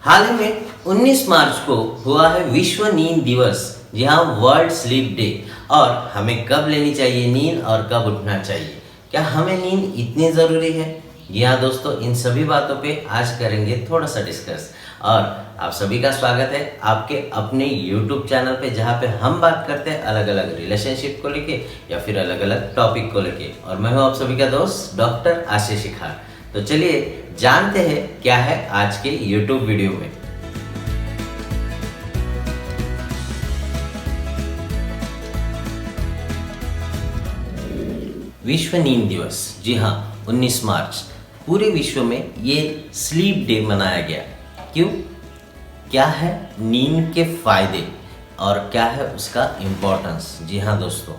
हाल ही में 19 मार्च को हुआ है विश्व नींद दिवस। जी हाँ, वर्ल्ड स्लीप डे। और हमें कब लेनी चाहिए नींद और कब उठना चाहिए, क्या हमें नींद इतनी ज़रूरी है? जी हाँ दोस्तों, इन सभी बातों पे आज करेंगे थोड़ा सा डिस्कस। और आप सभी का स्वागत है आपके अपने YouTube चैनल पे, जहाँ पे हम बात करते हैं अलग अलग रिलेशनशिप को लेके या फिर अलग अलग टॉपिक को लेके। और मैं हूँ आप सभी का दोस्त डॉक्टर आशीष शिखार। तो चलिए जानते हैं क्या है आज के YouTube वीडियो में। विश्व नींद दिवस, जी हाँ 19 मार्च, पूरे विश्व में ये स्लीप डे मनाया गया। क्यों? क्या है नींद के फायदे और क्या है उसका इम्पोर्टेंस? जी हाँ दोस्तों,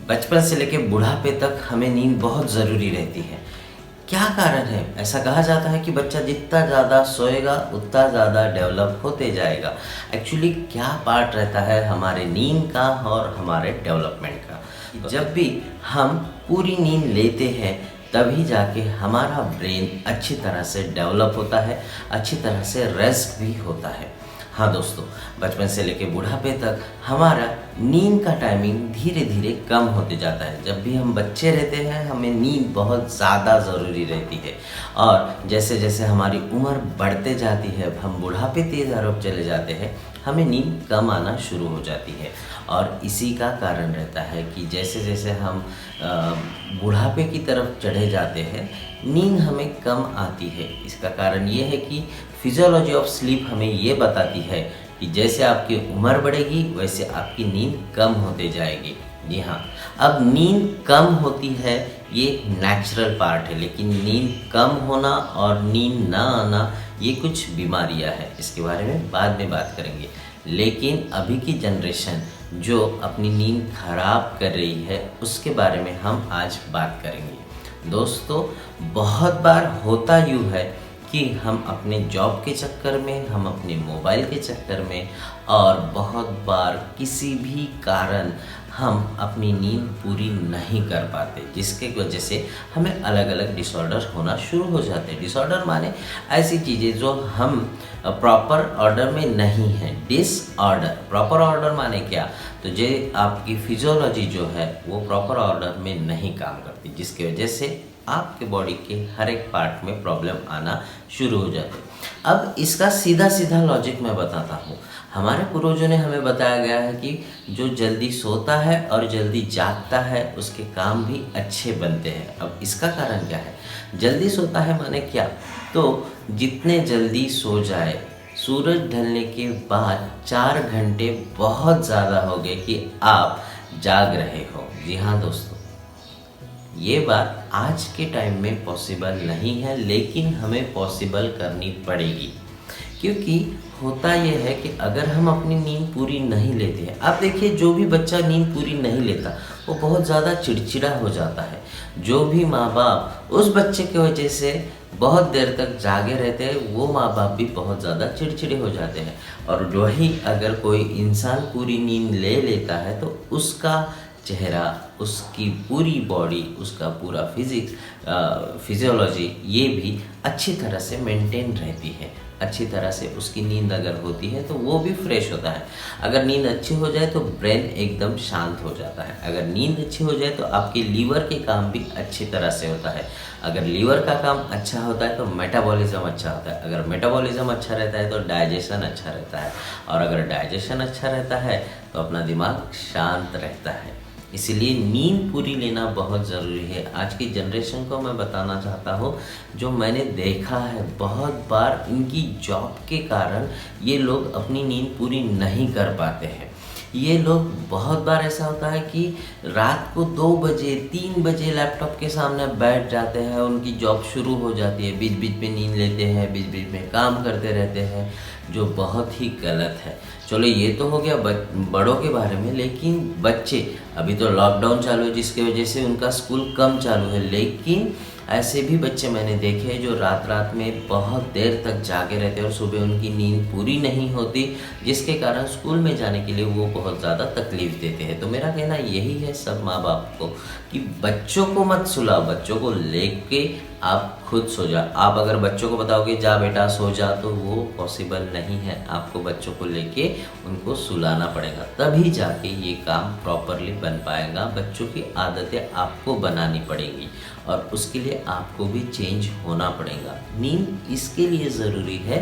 बचपन से लेकर बुढ़ापे तक हमें नींद बहुत ज़रूरी रहती है। क्या कारण है? ऐसा कहा जाता है कि बच्चा जितना ज़्यादा सोएगा उतना ज़्यादा डेवलप होते जाएगा। एक्चुअली क्या पार्ट रहता है हमारे नींद का और हमारे डेवलपमेंट का। जब भी हम पूरी नींद लेते हैं तभी जाके हमारा ब्रेन अच्छी तरह से डेवलप होता है, अच्छी तरह से रेस्ट भी होता है। हाँ दोस्तों, बचपन से लेकर बुढ़ापे तक हमारा नींद का टाइमिंग धीरे धीरे कम होते जाता है। जब भी हम बच्चे रहते हैं हमें नींद बहुत ज़्यादा ज़रूरी रहती है, और जैसे जैसे हमारी उम्र बढ़ते जाती है, हम बुढ़ापे की तरफ चले जाते हैं, हमें नींद कम आना शुरू हो जाती है। और इसी का कारण रहता है कि जैसे जैसे हम बुढ़ापे की तरफ चढ़े जाते हैं नींद हमें कम आती है। इसका कारण ये है कि फिजियोलॉजी ऑफ स्लीप हमें ये बताती है कि जैसे आपकी उम्र बढ़ेगी वैसे आपकी नींद कम होते जाएगी। जी हाँ, अब नींद कम होती है ये नेचुरल पार्ट है, लेकिन नींद कम होना और नींद ना आना ये कुछ बीमारियां हैं। इसके बारे में बाद में बात करेंगे। लेकिन अभी की जनरेशन जो अपनी नींद खराब कर रही है उसके बारे में हम आज बात करेंगे। दोस्तों, बहुत बार होता यूँ है कि हम अपने जॉब के चक्कर में, हम अपने मोबाइल के चक्कर में, और बहुत बार किसी भी कारण हम अपनी नींद पूरी नहीं कर पाते, जिसके वजह से हमें अलग अलग डिसऑर्डर होना शुरू हो जाते हैं। डिसऑर्डर माने ऐसी चीज़ें जो हम प्रॉपर ऑर्डर में नहीं हैं। डिसऑर्डर, प्रॉपर ऑर्डर माने क्या? तो जो आपकी फिजियोलॉजी जो है वो प्रॉपर ऑर्डर में नहीं काम करती, जिसकी वजह से आपके बॉडी के हर एक पार्ट में प्रॉब्लम आना शुरू हो जाते हैं। अब इसका सीधा सीधा लॉजिक मैं बताता हूँ। हमारे पूर्वजों ने हमें बताया गया है कि जो जल्दी सोता है और जल्दी जागता है उसके काम भी अच्छे बनते हैं। अब इसका कारण क्या है? जल्दी सोता है माने क्या? तो जितने जल्दी सो जाए, सूरज ढलने के बाद 4 घंटे बहुत ज़्यादा हो गए कि आप जाग रहे हो। जी हाँ दोस्तों, ये बात आज के टाइम में पॉसिबल नहीं है, लेकिन हमें पॉसिबल करनी पड़ेगी। क्योंकि होता यह है कि अगर हम अपनी नींद पूरी नहीं लेते हैं, आप देखिए जो भी बच्चा नींद पूरी नहीं लेता वो बहुत ज़्यादा चिड़चिड़ा हो जाता है। जो भी माँ बाप उस बच्चे की वजह से बहुत देर तक जागे रहते हैं वो माँ बाप भी बहुत ज़्यादा चिड़चिड़े हो जाते हैं। और वही अगर कोई इंसान पूरी नींद ले लेता है तो उसका चेहरा, उसकी पूरी बॉडी, उसका पूरा फिजियोलॉजी ये भी अच्छी तरह से मेंटेन रहती है। अच्छी तरह से उसकी नींद अगर होती है तो वो भी फ्रेश होता है। अगर नींद अच्छी हो जाए तो ब्रेन एकदम शांत हो जाता है। अगर नींद अच्छी हो जाए तो आपके लीवर के काम भी अच्छी तरह से होता है। अगर लीवर का काम अच्छा होता है तो मेटाबॉलिज्म अच्छा होता है। अगर मेटाबॉलिज्म अच्छा रहता है तो डाइजेशन अच्छा रहता है, और अगर डाइजेशन अच्छा रहता है तो अपना दिमाग शांत रहता है। इसीलिए नींद पूरी लेना बहुत ज़रूरी है। आज की जनरेशन को मैं बताना चाहता हूँ, जो मैंने देखा है बहुत बार इनकी जॉब के कारण ये लोग अपनी नींद पूरी नहीं कर पाते हैं। ये लोग बहुत बार ऐसा होता है कि रात को 2 बजे 3 बजे लैपटॉप के सामने बैठ जाते हैं, उनकी जॉब शुरू हो जाती है, बीच बीच में नींद लेते हैं, बीच बीच में काम करते रहते हैं, जो बहुत ही गलत है। चलो ये तो हो गया बड़ों के बारे में, लेकिन बच्चे, अभी तो लॉकडाउन चालू है जिसकी वजह से उनका स्कूल कम चालू है, लेकिन ऐसे भी बच्चे मैंने देखे हैं जो रात रात में बहुत देर तक जागे रहते हैं और सुबह उनकी नींद पूरी नहीं होती, जिसके कारण स्कूल में जाने के लिए वो बहुत ज़्यादा तकलीफ़ देते हैं। तो मेरा कहना यही है सब माँ बाप को कि बच्चों को मत सुलाओ, बच्चों को लेके आप खुद सो जा। आप अगर बच्चों को बताओगे जा बेटा सो जा, तो वो पॉसिबल नहीं है। आपको बच्चों को लेके उनको सुलाना पड़ेगा, तभी जाके ये काम प्रॉपरली बन पाएगा। बच्चों की आदतें आपको बनानी पड़ेंगी और उसके लिए आपको भी चेंज होना पड़ेगा। नींद इसके लिए ज़रूरी है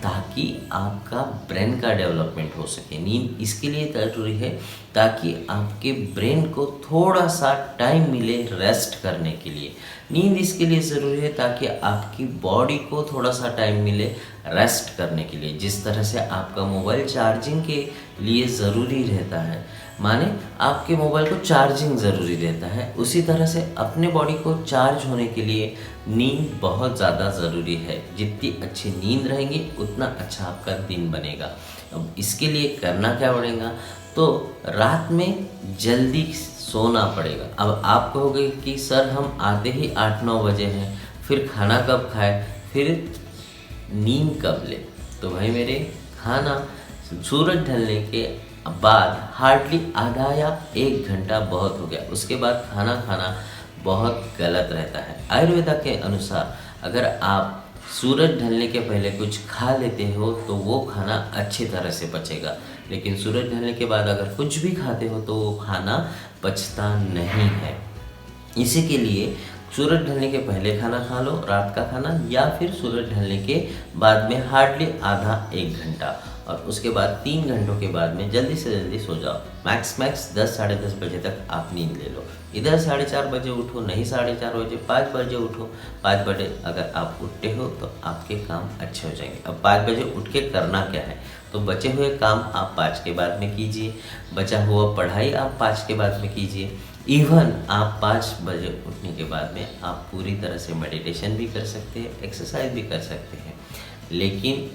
ताकि आपका ब्रेन का डेवलपमेंट हो सके। नींद इसके लिए ज़रूरी है ताकि आपके ब्रेन को थोड़ा सा टाइम मिले रेस्ट करने के लिए। नींद इसके लिए ज़रूरी है ताकि आपकी बॉडी को थोड़ा सा टाइम मिले रेस्ट करने के लिए। जिस तरह से आपका मोबाइल चार्जिंग के लिए ज़रूरी रहता है, माने आपके मोबाइल को चार्जिंग ज़रूरी रहता है, उसी तरह से अपने बॉडी को चार्ज होने के लिए नींद बहुत ज़्यादा ज़रूरी है। जितनी अच्छी नींद रहेंगी उतना अच्छा आपका दिन बनेगा। अब इसके लिए करना क्या पड़ेगा, तो रात में जल्दी सोना पड़ेगा। अब आप कहोगे कि सर हम आते ही 8-9 बजे हैं, फिर खाना कब खाए, फिर नींद कब ले। तो भाई मेरे, खाना सूरज ढलने के बाद हार्डली आधा या 1 घंटा बहुत हो गया, उसके बाद खाना खाना बहुत गलत रहता है। आयुर्वेदा के अनुसार अगर आप सूरज ढलने के पहले कुछ खा लेते हो तो वो खाना अच्छी तरह से पचेगा, लेकिन सूरज ढलने के बाद अगर कुछ भी खाते हो तो वो खाना पचता नहीं है। इसी के लिए सूरज ढलने के पहले खाना खा लो, रात का खाना, या फिर सूरज ढलने के बाद में हार्डली आधा 1 घंटा, और उसके बाद 3 घंटों के बाद में जल्दी से जल्दी सो जाओ। मैक्स 10 साढ़े 10 बजे तक आप नींद ले लो। इधर 4:30 बजे उठो, नहीं 4:30 बजे, 5 बजे उठो। 5 बजे अगर आप उठते हो तो आपके काम अच्छे हो जाएंगे। अब 5 बजे उठ के करना क्या है, तो बचे हुए काम आप 5 के बाद में कीजिए, बचा हुआ पढ़ाई आप 5 के बाद में कीजिए। इवन आप 5 बजे उठने के बाद में आप पूरी तरह से मेडिटेशन भी कर सकते हैं, एक्सरसाइज भी कर सकते हैं, लेकिन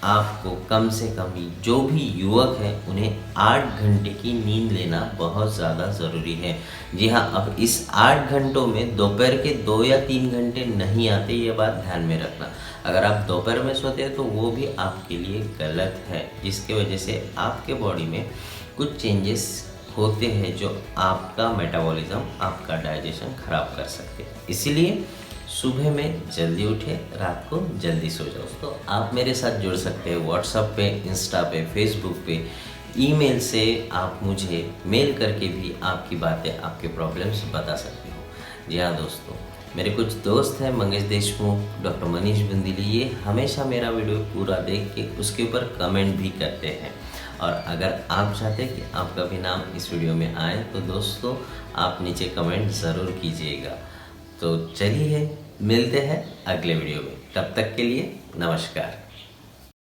आपको कम से कम जो भी युवक हैं उन्हें 8 घंटे की नींद लेना बहुत ज़्यादा ज़रूरी है। जी हाँ, अब इस 8 घंटों में दोपहर के 2 या 3 घंटे नहीं आते, ये बात ध्यान में रखना। अगर आप दोपहर में सोते हैं तो वो भी आपके लिए गलत है, जिसकी वजह से आपके बॉडी में कुछ चेंजेस होते हैं जो आपका मेटाबॉलिज्म, आपका डाइजेशन खराब कर सकते हैं। इसीलिए सुबह में जल्दी उठे, रात को जल्दी सो जाओ। तो आप मेरे साथ जुड़ सकते हैं व्हाट्सएप पे, इंस्टा पे, फेसबुक पे, ईमेल से आप मुझे मेल करके भी आपकी बातें, आपके प्रॉब्लम्स बता सकते हो। जी हाँ दोस्तों, मेरे कुछ दोस्त हैं, मंगेश देशमुख, डॉक्टर मनीष बुंदीली, ये हमेशा मेरा वीडियो पूरा देख के उसके ऊपर कमेंट भी करते हैं। और अगर आप चाहते हैं कि आपका भी नाम इस वीडियो में आए तो दोस्तों आप नीचे कमेंट ज़रूर कीजिएगा। तो चलिए मिलते हैं अगले वीडियो में, तब तक के लिए नमस्कार।